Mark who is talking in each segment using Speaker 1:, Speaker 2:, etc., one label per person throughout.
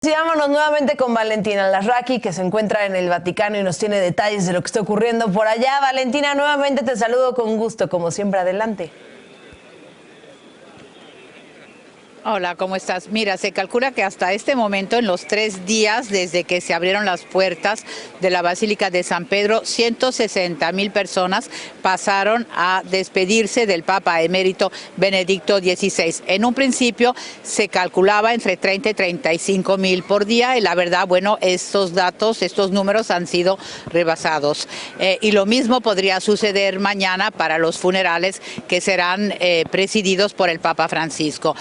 Speaker 1: Y vámonos nuevamente con Valentina Larraqui, que se encuentra en el Vaticano y nos tiene detalles de lo que está ocurriendo por allá. Valentina, nuevamente te saludo con gusto, como siempre, adelante.
Speaker 2: Hola, ¿cómo estás? Mira, se calcula que hasta este momento, en los 3 días desde que se abrieron las puertas de la Basílica de San Pedro, 160,000 personas pasaron a despedirse del Papa emérito Benedicto XVI. En un principio se calculaba entre 30 y 35,000 por día y la verdad, bueno, estos datos, estos números han sido rebasados. Y lo mismo podría suceder mañana para los funerales que serán presididos por el Papa Francisco.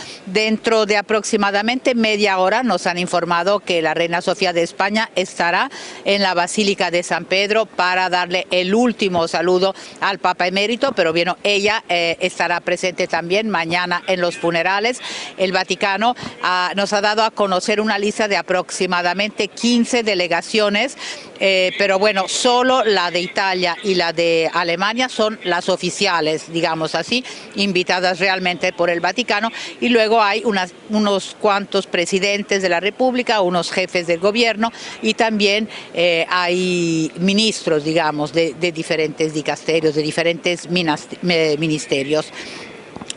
Speaker 2: Dentro de aproximadamente media hora nos han informado que la Reina Sofía de España estará en la Basílica de San Pedro para darle el último saludo al Papa emérito, pero bueno, ella estará presente también mañana en los funerales. El Vaticano nos ha dado a conocer una lista de aproximadamente 15 delegaciones, pero bueno, solo la de Italia y la de Alemania son las oficiales, digamos así, invitadas realmente por el Vaticano, y luego hay unos cuantos presidentes de la República, unos jefes del gobierno y también hay ministros, digamos, de diferentes dicasterios, de diferentes ministerios.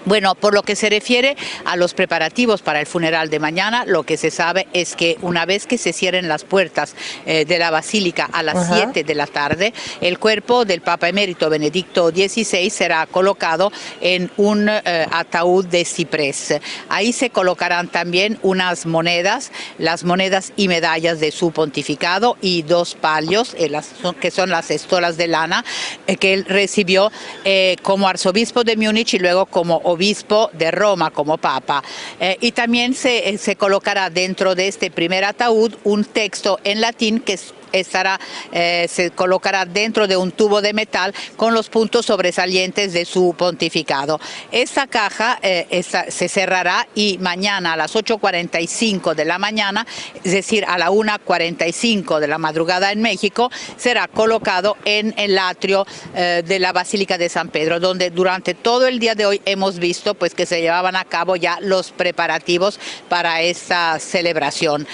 Speaker 2: Bueno, por lo que se refiere a los preparativos para el funeral de mañana, lo que se sabe es que una vez que se cierren las puertas de la Basílica a las 7 de la tarde, el cuerpo del Papa emérito Benedicto XVI será colocado en un ataúd de ciprés. Ahí se colocarán también unas monedas, las monedas y medallas de su pontificado y 2 palios, que son las estolas de lana, que él recibió como arzobispo de Múnich y luego como obispo de Roma, como papa. Y también se colocará dentro de este primer ataúd un texto en latín que se colocará dentro de un tubo de metal con los puntos sobresalientes de su pontificado. Esta caja se cerrará y mañana a las 8:45 de la mañana, es decir, a la 1:45 de la madrugada en México, será colocado en el atrio de la Basílica de San Pedro, donde durante todo el día de hoy hemos visto pues que se llevaban a cabo ya los preparativos para esta celebración.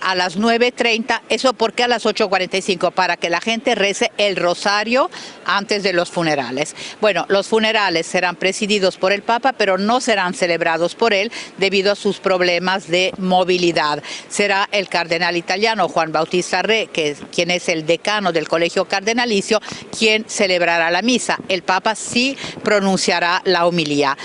Speaker 2: A las 9:30, ¿eso por qué a las 8:45? Para que la gente rece el rosario antes de los funerales. Bueno, los funerales serán presididos por el Papa, pero no serán celebrados por él debido a sus problemas de movilidad. Será el cardenal italiano Juan Bautista Re, quien es el decano del Colegio Cardenalicio, quien celebrará la misa. El Papa sí pronunciará la homilía.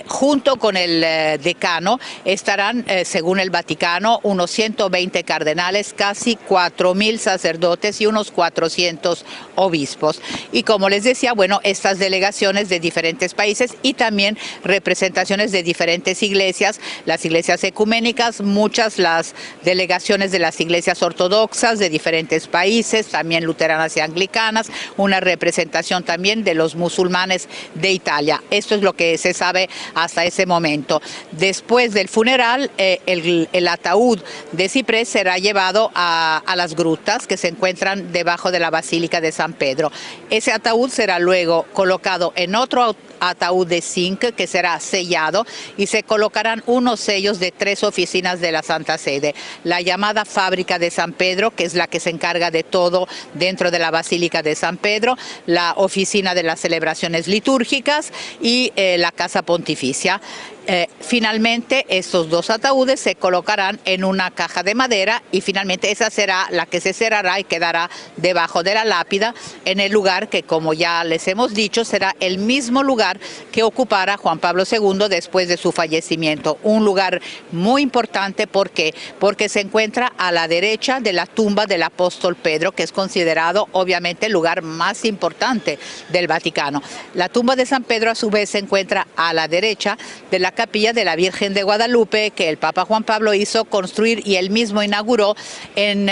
Speaker 2: Junto con el decano estarán, según el Vaticano, unos 120 cardenales, casi 4,000 sacerdotes y unos 400 obispos. Y como les decía, bueno, estas delegaciones de diferentes países y también representaciones de diferentes iglesias, las iglesias ecuménicas, muchas las delegaciones de las iglesias ortodoxas de diferentes países, también luteranas y anglicanas, una representación también de los musulmanes de Italia. Esto es lo que se sabe hasta ese momento. Después del funeral, el ataúd de ciprés será llevado a las grutas que se encuentran debajo de la Basílica de San Pedro. Ese ataúd será luego colocado en otro ataúd de zinc que será sellado y se colocarán unos sellos de 3 oficinas de la Santa Sede. La llamada Fábrica de San Pedro, que es la que se encarga de todo dentro de la Basílica de San Pedro, la Oficina de las Celebraciones Litúrgicas y la Casa Pontificia. Finalmente, estos 2 ataúdes se colocarán en una caja de madera y finalmente esa será la que se cerrará y quedará debajo de la lápida en el lugar que, como ya les hemos dicho, será el mismo lugar que ocupara Juan Pablo II después de su fallecimiento. Un lugar muy importante, ¿por qué? Porque se encuentra a la derecha de la tumba del apóstol Pedro, que es considerado obviamente el lugar más importante del Vaticano. La tumba de San Pedro a su vez se encuentra a la derecha de la capilla de la Virgen de Guadalupe, que el Papa Juan Pablo hizo construir y él mismo inauguró en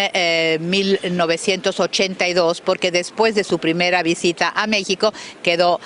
Speaker 2: 1982, porque después de su primera visita a México quedó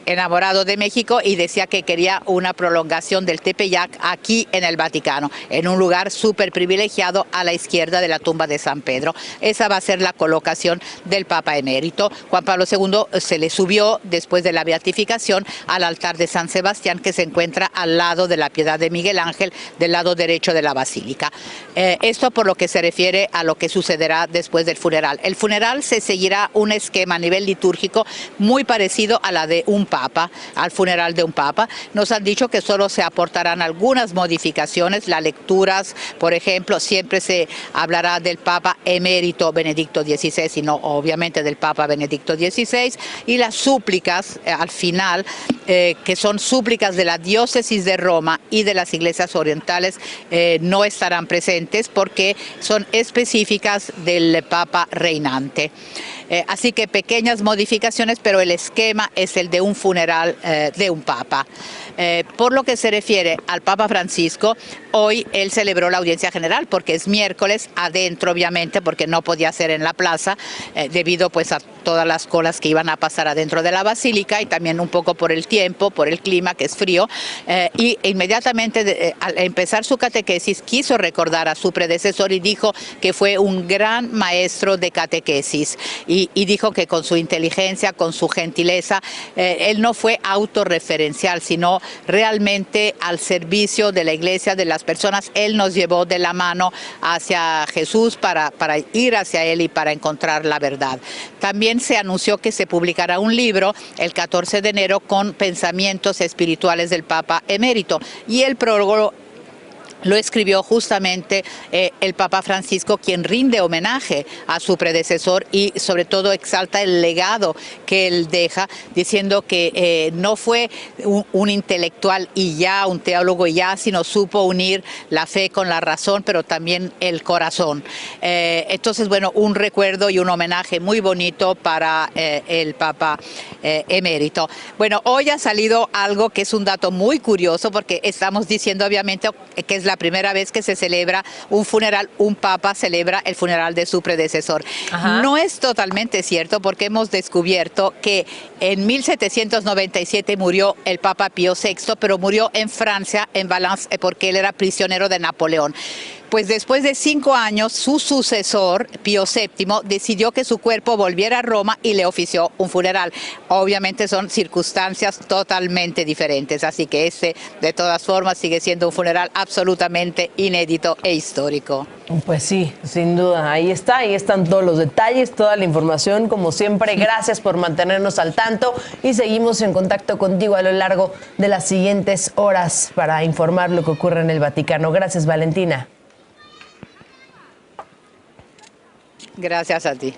Speaker 2: enamorado de México y decía que quería una prolongación del Tepeyac aquí en el Vaticano, en un lugar súper privilegiado a la izquierda de la tumba de San Pedro. Esa va a ser la colocación del Papa emérito. Juan Pablo II se le subió después de la beatificación al altar de San Sebastián, que se encuentra al lado de la Piedad de Miguel Ángel, del lado derecho de la basílica. Esto por lo que se refiere a lo que sucederá después del funeral. El funeral se seguirá un esquema a nivel litúrgico muy parecido a la de un papa, al funeral de un papa. Nos han dicho que solo se aportarán algunas modificaciones, las lecturas, por ejemplo, siempre se hablará del Papa emérito Benedicto XVI y no obviamente del Papa Benedicto XVI, y las súplicas al final, que son súplicas de la diócesis de Roma y de las iglesias orientales, no estarán presentes porque son específicas del Papa reinante. Así que pequeñas modificaciones, pero el esquema es el de un funeral de un papa. Por lo que se refiere al Papa Francisco, hoy él celebró la audiencia general porque es miércoles, adentro obviamente, porque no podía ser en la plaza, debido pues a todas las colas que iban a pasar adentro de la basílica y también un poco por el tiempo, por el clima que es frío, y inmediatamente al empezar su catequesis quiso recordar a su predecesor y dijo que fue un gran maestro de catequesis y dijo que con su inteligencia, con su gentileza, él no fue autorreferencial, sino realmente al servicio de la iglesia, de las personas. Él nos llevó de la mano hacia Jesús para ir hacia él y para encontrar la verdad. También se anunció que se publicará un libro el 14 de enero con pensamientos espirituales del Papa emérito, y el prólogo lo escribió justamente el Papa Francisco, quien rinde homenaje a su predecesor y sobre todo exalta el legado que él deja, diciendo que no fue un intelectual y ya, un teólogo y ya, sino supo unir la fe con la razón, pero también el corazón. Entonces, bueno, un recuerdo y un homenaje muy bonito para el Papa emérito. Bueno, hoy ha salido algo que es un dato muy curioso, porque estamos diciendo obviamente que es la primera vez que se celebra un funeral, un papa celebra el funeral de su predecesor. Ajá. No es totalmente cierto, porque hemos descubierto que en 1797 murió el Papa Pío VI, pero murió en Francia, en Valence, porque él era prisionero de Napoleón. Pues después de 5 años, su sucesor, Pío VII, decidió que su cuerpo volviera a Roma y le ofició un funeral. Obviamente son circunstancias totalmente diferentes, así que de todas formas, sigue siendo un funeral absolutamente inédito e histórico.
Speaker 1: Pues sí, sin duda, ahí están todos los detalles, toda la información, como siempre. Gracias por mantenernos al tanto y seguimos en contacto contigo a lo largo de las siguientes horas para informar lo que ocurre en el Vaticano. Gracias, Valentina.
Speaker 2: Gracias a ti.